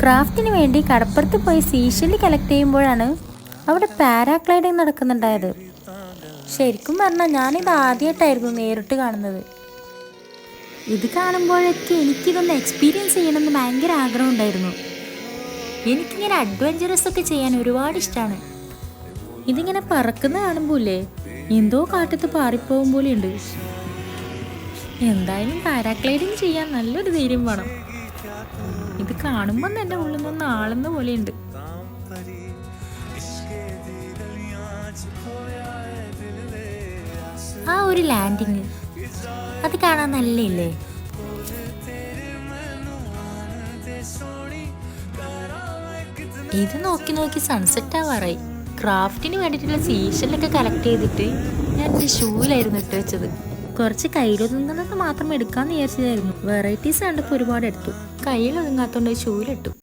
ക്രാഫ്റ്റിന് വേണ്ടി കടപ്പുറത്ത് പോയി സീഷെല്ല് കളക്ട് ചെയ്യുമ്പോഴാണ് അവിടെ പാരാഗ്ലൈഡിങ് നടക്കുന്നുണ്ടായത്. ശരിക്കും പറഞ്ഞാൽ ഞാനിത് ആദ്യമായിട്ടായിരുന്നു നേരിട്ട് കാണുന്നത്. ഇത് കാണുമ്പോഴൊക്കെ എനിക്കിതൊന്ന് എക്സ്പീരിയൻസ് ചെയ്യണമെന്ന് ഭയങ്കര ആഗ്രഹം ഉണ്ടായിരുന്നു. എനിക്കിങ്ങനെ അഡ്വഞ്ചറസ് ഒക്കെ ചെയ്യാൻ ഒരുപാട് ഇഷ്ടമാണ്. ഇതിങ്ങനെ പറക്കുന്ന കാണുമ്പോഴേ എന്തോ കാട്ടത്ത് പാറിപ്പോകും പോലെയുണ്ട്. എന്തായാലും പാരാഗ്ലൈഡിങ് ചെയ്യാൻ നല്ലൊരു ധൈര്യം വേണം. ഇത് കാണുമ്പോൾ തന്നെ ഉള്ളിൽ നിന്ന് ആളുന്ന പോലെയുണ്ട്. ആ ഒരു ലാൻഡിങ് അത് കാണാൻ നല്ലയില്ലേ? ഇത് നോക്കി നോക്കി സൺസെറ്റ് ആവാറായി. ക്രാഫ്റ്റിന് വേണ്ടിയിട്ടുള്ള സീഷെല്ലൊക്കെ കളക്ട് ചെയ്തിട്ട് ഞാൻ എൻ്റെ ഷൂവിലായിരുന്നു ഇട്ട് വെച്ചത്. കുറച്ച് കയ്യിലൊതുങ്ങുന്നത് മാത്രം എടുക്കാമെന്ന് വിചാരിച്ചതായിരുന്നു. വെറൈറ്റീസ് കണ്ടപ്പോൾ ഒരുപാട് എടുത്തു. കയ്യിൽ ഒതുങ്ങാത്തോണ്ട് ഷൂവിലിട്ടു.